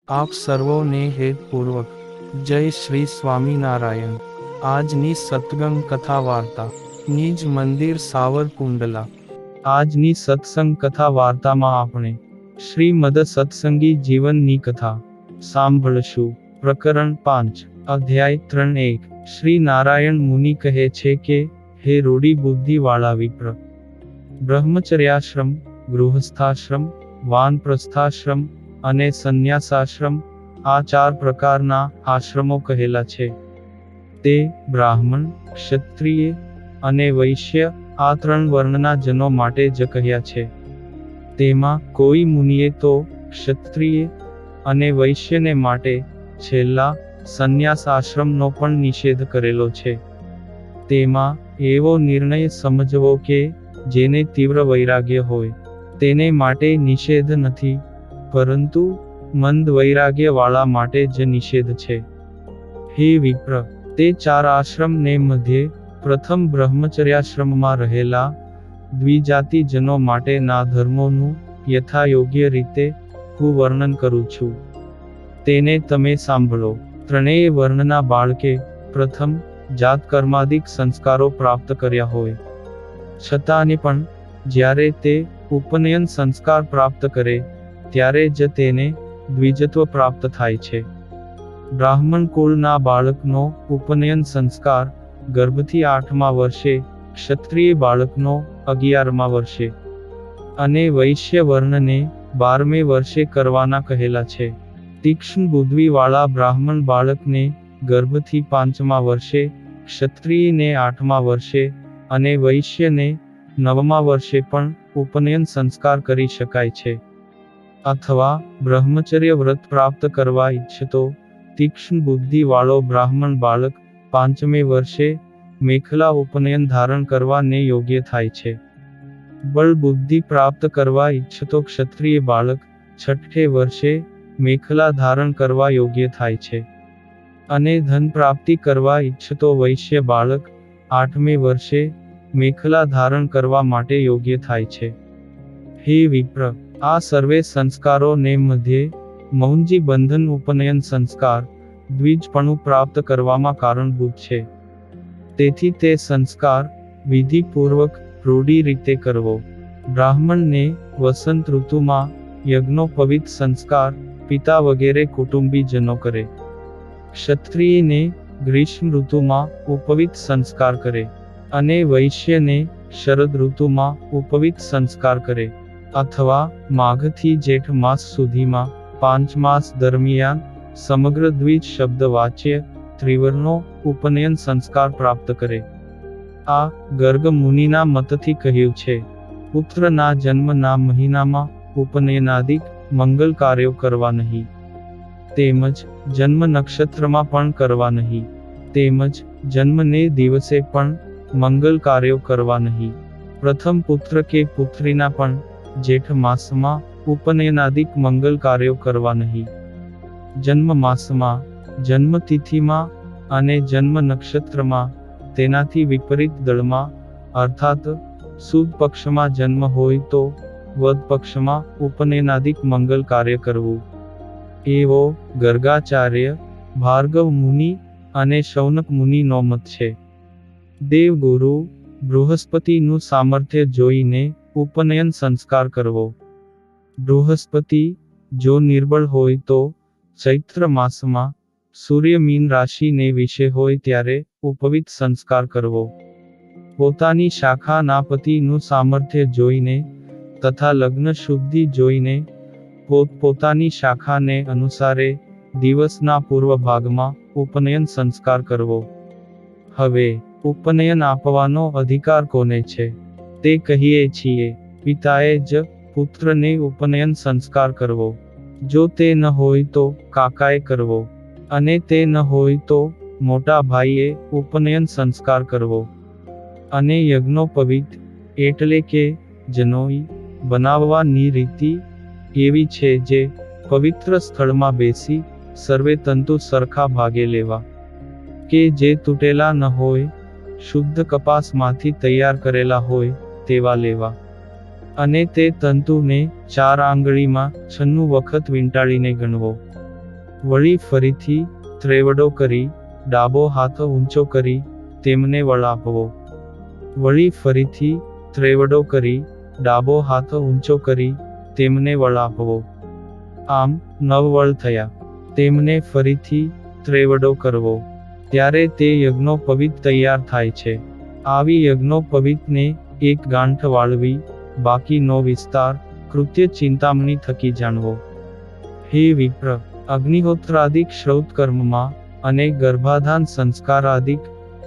આપ સર્વોને હેતપૂર્વક જય શ્રી સ્વામિનારાયણ। આજની સત્સંગ કથા વાર્તા નિજ મંદિર સાવરકુંડલા। આજની સત્સંગ કથા વાર્તામાં આપણે શ્રીમદ સત્સંગી જીવનની કથા સાંભળશું। પ્રકરણ 5 અધ્યાય 3:1 શ્રી નારાયણ મુનિ કહે છે કે, હે રૂઢી બુદ્ધિવાળા વિપ્ર, બ્રહ્મચર્યાશ્રમ, ગૃહસ્થાશ્રમ, વાનપ્રસ્થાશ્રમ અને સંન્યાસાશ્રમ, આ 4 પ્રકારના આશ્રમો કહેલા છે। તે બ્રાહ્મણ, ક્ષત્રિય અને વૈશ્ય, આ 3 વર્ણના જનો માટે જ કહ્યા છે। તેમાં કોઈ મુનિએ તો ક્ષત્રિય અને વૈશ્યને માટે છેલ્લા સંન્યાસ આશ્રમનો પણ નિષેધ કરેલો છે। તેમાં એવો નિર્ણય સમજવો કે જેને તીવ્ર વૈરાગ્ય હોય તેને માટે નિષેધ નથી, પરંતુ મંદ વૈરાગ્યવાળા માટે જ નિષેધ છે। હે વિપ્ર, તે 4 આશ્રમને મધ્યે પ્રથમ બ્રહ્મચર્યાશ્રમમાં રહેલા દ્વિજાતિજનો માટેના ધર્મોનું યથાયોગ્ય રીતે હું વર્ણન કરું છું, તેને તમે સાંભળો। ત્રણેય વર્ણના બાળકે પ્રથમ જાત કર્માદિક સંસ્કારો પ્રાપ્ત કર્યા હોય છતાંને પણ જ્યારે તે ઉપનયન સંસ્કાર પ્રાપ્ત કરે ત્યારે જ તેને દ્વિજત્વ પ્રાપ્ત થાય છે। બ્રાહ્મણ કુળના બાળકનો ઉપનયન સંસ્કાર ગર્ભથી 8મા વર્ષે, ક્ષત્રિય બાળકનો 11મા વર્ષે અને વૈશ્ય વર્ણને 12મે વર્ષે કરવાના કહેલા છે। તીક્ષ્ણ બુદ્ધિવાળા બ્રાહ્મણ બાળકને ગર્ભથી 5મા વર્ષે, ક્ષત્રિયને 8મા વર્ષે અને વૈશ્યને 9મા વર્ષે પણ ઉપનયન સંસ્કાર કરી શકાય છે। અથવા બ્રહ્મચર્ય વ્રત પ્રાપ્ત કરવા ઈચ્છતો તીક્ષ્ણ બુદ્ધિવાળો બ્રાહ્મણ બાળક 5મે વર્ષે મેખલા ઉપનયન ધારણ કરવાને યોગ્ય થાય છે। બળ બુદ્ધિ પ્રાપ્ત કરવા ઈચ્છતો ક્ષત્રિય બાળક 6ઠે વર્ષે મેખલા ધારણ કરવા યોગ્ય થાય છે। અને ધન પ્રાપ્તિ કરવા ઈચ્છતો વૈશ્ય બાળક 8મે વર્ષે મેખલા ધારણ કરવા માટે યોગ્ય થાય છે। હે વિપ્ર, આ સર્વે સંસ્કારોને મધ્યે મૌંજી બંધન ઉપનયન સંસ્કાર દ્વિજપણું પ્રાપ્ત કરવામાં કારણભૂત છે। તેથી તે સંસ્કાર વિધિપૂર્વક રૂઢી રીતે કરવો। બ્રાહ્મણને વસંત ઋતુમાં યજ્ઞોપવિત સંસ્કાર પિતા વગેરે કુટુંબીજનો કરે। ક્ષત્રિયને ગ્રીષ્મ ઋતુમાં ઉપવિત સંસ્કાર કરે અને વૈશ્યને શરદ ઋતુમાં ઉપવિત સંસ્કાર કરે। અથવા માઘથી જેઠ માસ સુધીમાં 5 માસ દરમિયાન સમગ્ર દ્વિજ શબ્દ વાચ્ય ત્રિવર્ણો ઉપનયન સંસ્કાર પ્રાપ્ત કરે। આ ગર્ગ મુનિના મતથી કહ્યું છે। પુત્રના જન્મના મહિનામાં ઉપનયનાદિક મંગલ કાર્યો કરવા નહીં, તેમજ જન્મ નક્ષત્રમાં પણ કરવા નહીં, તેમજ જન્મને દિવસે પણ મંગલ કાર્યો કરવા નહીં। પ્રથમ પુત્ર કે પુત્રીના પણ જેઠ માસમાં ઉપનયનાદિક મંગલ કાર્યો કરવા નહીં। જન્મ માસમાં, જન્મતિથિમાં અને જન્મ નક્ષત્રમાં તેનાથી વિપરીત દળમાં અર્થાત સુદ પક્ષમાં જન્મ હોય તો વદ પક્ષમાં ઉપનયનાદિક મંગલ કાર્ય કરવું। એવો ગર્ગાચાર્ય, ભાર્ગવ મુનિ અને શૌનક મુનિનો મત છે। દેવગુરુ બૃહસ્પતિનું સામર્થ્ય જોઈને ઉપનયન સંસ્કાર કરવો। બૃહસ્પતિ જો નિર્બળ હોય તો ચૈત્ર માસમાં સૂર્ય મીન રાશિને વિશે હોય ત્યારે ઉપવિત સંસ્કાર કરવો। પોતાની શાખાના પતિનું સામર્થ્ય જોઈને તથા લગ્ન શુદ્ધિ જોઈને પોતપોતાની શાખાને અનુસારે દિવસના પૂર્વ ભાગમાં ઉપનયન સંસ્કાર કરવો। હવે ઉપનયન આપવાનો અધિકાર કોને છે તે કહીએ છીએ। પિતાએ જ પુત્રને ઉપનયન સંસ્કાર કરવો। જો તે ન હોય તો કાકાએ કરવો, અને તે ન હોય તો મોટા ભાઈએ ઉપનયન સંસ્કાર કરવો। અને યજ્ઞોપવિત એટલે કે જનોઈ બનાવવાની રીતિ એવી છે જે પવિત્ર સ્થળમાં બેસી સર્વે તંતુ સરખા ભાગે લેવા, કે જે તૂટેલા ન હોય, શુદ્ધ કપાસમાંથી તૈયાર કરેલા હોય તેવા લેવા। અને તે તંતુને 4 આંગળીમાં 96 વખત વીંટાળીને ગણવો। વળી ફરીથી ત્રેવડો કરી ડાબો હાથ ઊંચો કરી તેમને વળ આપવો. વળી ફરીથી ત્રેવડો કરી ડાબો હાથ ઊંચો કરી તેમને વળ આપવો. આમ 9 વળ થયા. તેમને ફરીથી ત્રેવડો કરવો. ત્યારે તે યજ્ઞોપવીત તૈયાર થાય છે. આવી યજ્ઞોપવીતને એક ગાંઠ વાળવી, બાકીનો વિસ્તાર કૃત્ય ચિંતામણી થકી જાણવો. હે વિપ્ર, અગ્નિહોત્રાદિક શ્રૌત કર્મમાં અને ગર્ભાધાન સંસ્કારાદિક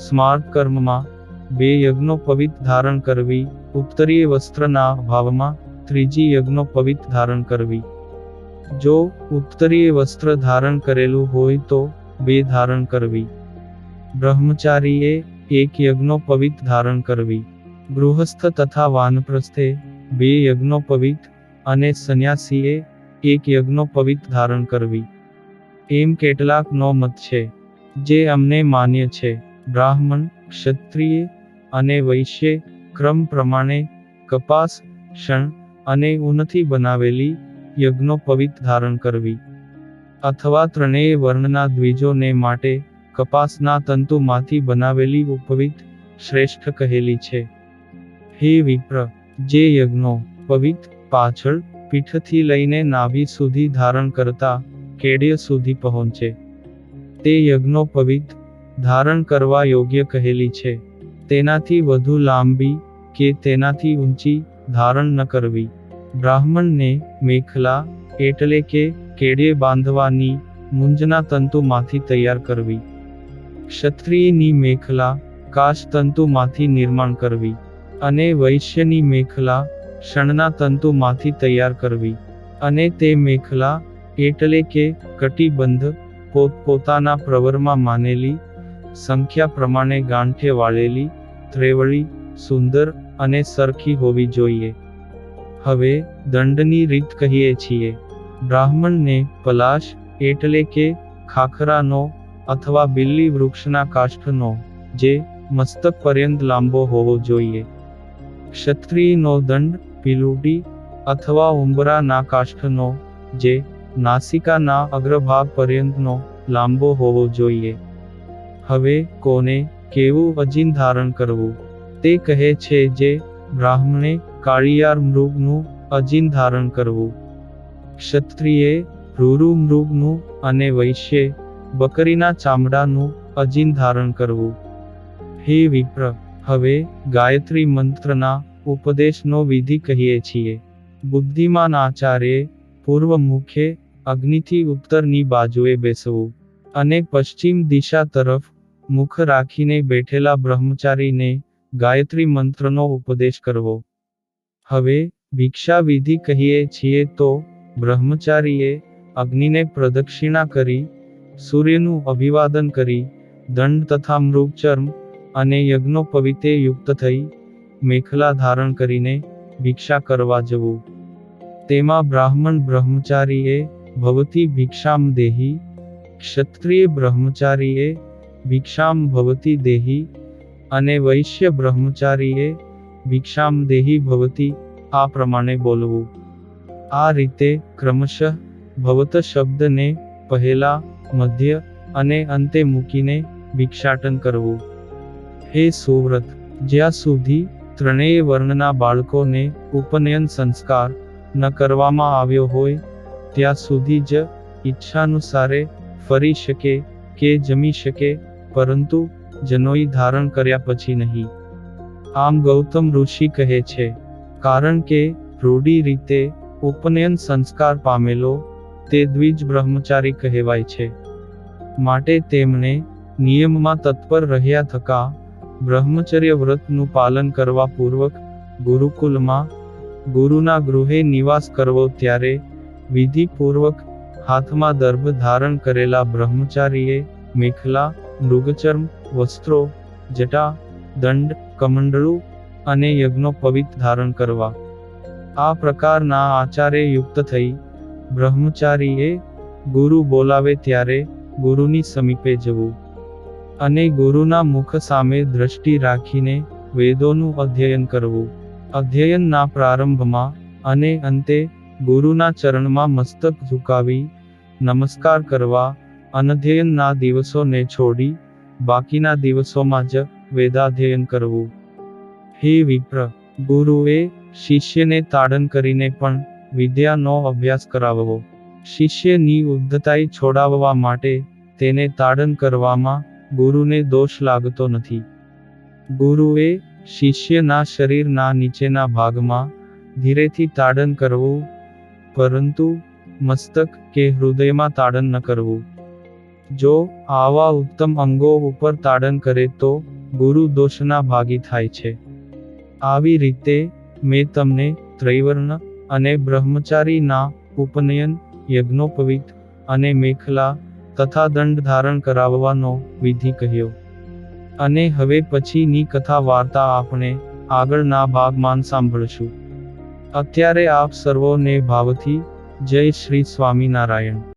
સ્માર્ત કર્મમાં 2 યજ્ઞોપવીત ધારણ કરવી, ઉત્તરીય વસ્ત્રના અભાવમાં ત્રીજી યજ્ઞોપવીત ધારણ કરવી. જો ઉત્તરીય વસ્ત્ર ધારણ કરેલું હોય તો 2 ધારણ કરવી. બ્રહ્મચારીએ 1 યજ્ઞોપવીત ધારણ કરવી. ગૃહસ્થ તથા વાનપ્રસ્થે 2 યજ્ઞોપવીત અને સંન્યાસીએ 1 યજ્ઞોપવીત ધારણ કરવી. એમ કેટલાકનો મત છે, જે અમને માન્ય છે. બ્રાહ્મણ, ક્ષત્રિય અને વૈશ્ય ક્રમ પ્રમાણે કપાસ, શણ અને ઊનથી બનાવેલી યજ્ઞોપવીત ધારણ કરવી. અથવા ત્રણેય વર્ણના દ્વિજોને માટે કપાસના તંતુમાંથી બનાવેલી ઉપવીત શ્રેષ્ઠ કહેલી છે. હે વિપ્ર, જે યજ્ઞોપવીત પાછળ પીઠથી લઈને નાભી સુધી ધારણ કરતા કેડ્ય સુધી પહોંચે, તે યજ્ઞોપવીત ધારણ કરવા યોગ્ય કહેલી છે. તેનાથી વધુ લાંબી કે તેનાથી ઊંચી ધારણ ન કરવી. બ્રાહ્મણને મેખલા એટલે કે કેડ્ય બાંધવાની મૂંજના તંતુમાંથી તૈયાર કરવી. ક્ષત્રિયની મેખલા કાશ તંતુમાંથી નિર્માણ કરવી. અને વૈશ્યની મેખલા શણના તંતુમાંથી તૈયાર કરવી. અને તે મેખલા એટલે કે કટિબંધ પોતપોતાના પ્રવરમાં માનેલી સંખ્યા પ્રમાણે ગાંઠે વાળેલી, ત્રેવળી, સુંદર અને સરખી હોવી જોઈએ. હવે દંડની રીત કહીએ છીએ. બ્રાહ્મણને પલાશ એટલે કે ખાખરાનો અથવા બિલ્લી વૃક્ષના કાષ્ઠનો, જે મસ્તક પર્યંત લાંબો હોવો જોઈએ. ક્ષત્રિયનો દંડ પીલુડી અથવા ઉંબરાના કાષ્ઠનો, જે નાસિકાના અગ્રભાગ પર્યંતનો લાંબો હોવો જોઈએ. હવે કોને કેવું અજીન ધારણ કરવું તે કહે છે. જે બ્રાહ્મણે કાળિયાર મૃગનું અજીન ધારણ કરવું, ક્ષત્રિયે રૂરુ મૃગનું અને વૈશ્યે બકરીના ચામડાનું અજીન ધારણ કરવું. હે વિપ્ર, હવે ગાયત્રી મંત્રના ઉપદેશનો વિધિ કહીએ છીએ. બુદ્ધિમાન આચાર્યે પૂર્વ મુખે અગ્નિથી ઉત્તરની બાજુએ બેસવું અને પશ્ચિમ દિશા તરફ મુખ રાખીને બેઠેલા બ્રહ્મચારીને ગાયત્રી મંત્રનો ઉપદેશ કરવો. હવે ભિક્ષા વિધિ કહીએ છીએ તો બ્રહ્મચારીએ અગ્નિને પ્રદક્ષિણા કરી, સૂર્યનું અભિવાદન કરી, દંડ તથા મૃગચર્મ અને યજ્ઞોપવીતે યુક્ત થઈ મેખલા ધારણ કરીને ભિક્ષા કરવા જવું. તેમાં બ્રાહ્મણ બ્રહ્મચારીએ ભવતી ભિક્ષામ દેહી, ક્ષત્રિય બ્રહ્મચારીએ ભિક્ષામ ભવતી દેહી અને વૈશ્ય બ્રહ્મચારીએ ભિક્ષામ દેહી ભવતી આ પ્રમાણે બોલવું. આ રીતે ક્રમશઃ ભવત શબ્દને પહેલા, મધ્ય અને અંતે મૂકીને ભિક્ષાટન કરવું. હે સુવ્રત, જ્યાં સુધી ત્રણેય વર્ણના બાળકોને ઉપનયન સંસ્કાર ન કરવામાં આવ્યો હોય ત્યાં સુધી જ ઈચ્છાનુસારે ફરી શકે કે જમી શકે, પરંતુ જનોઈ ધારણ કર્યા પછી નહીં. આમ ગૌતમ ઋષિ કહે છે, કારણ કે રૂઢી રીતે ઉપનયન સંસ્કાર પામેલો તે દ્વિજ બ્રહ્મચારી કહેવાય છે. માટે તેમણે નિયમમાં તત્પર રહ્યા થકા બ્રહ્મચર્ય વ્રતનું પાલન કરવા પૂર્વક ગુરુકુલમાં ગુરુના ગૃહે નિવાસ કરવો. ત્યારે વિધિપૂર્વક હાથમાં દર્ભ ધારણ કરેલા બ્રહ્મચારીએ મેખલા, મૃગચર્મ, વસ્ત્રો, જટા, દંડ, કમંડળું અને યજ્ઞોપવીત ધારણ કરવા. આ પ્રકારના આચારે યુક્ત થઈ બ્રહ્મચારીએ ગુરુ બોલાવે ત્યારે ગુરુની સમીપે જવું અને ગુરુના મુખ સામે દ્રષ્ટિ રાખીને વેદોનું અધ્યયન કરવું. અધ્યયનના પ્રારંભમાં અને અંતે ગુરુના ચરણમાં મસ્તક ઝુકાવી નમસ્કાર કરવા, અનધ્યયનના દિવસોને છોડી બાકીના દિવસોમાં જ વેદાધ્યયન કરવું. હે વિપ્ર, ગુરુએ શિષ્યને તાડન કરીને પણ વિદ્યાનો અભ્યાસ કરાવવો. શિષ્યની ઉદ્ધતાઈ છોડાવવા માટે તેને તાડન કરવામાં ગુરુને દોષ લાગતો નથી. ગુરુએ શિષ્યના શરીરના નીચેના ભાગમાં ધીરેથી તાડન કરવું, પરંતુ મસ્તક કે હૃદયમાં તાડન ન કરવું. જો આવા ઉત્તમ અંગો ઉપર તાડન કરે તો ગુરુ દોષના ભાગી થાય છે. આવી રીતે મેં તમને ત્રૈવર્ણ અને બ્રહ્મચારીના ઉપનયન, યજ્ઞોપવિત અને મેખલા તથા દંડ ધારણ કરાવવાનો વિધિ કહ્યો. અને હવે પછીની કથા વાર્તા આપણે આગળના ભાગમાં સાંભળશું. અત્યારે આપ સર્વોને ભાવથી જય શ્રી સ્વામિનારાયણ.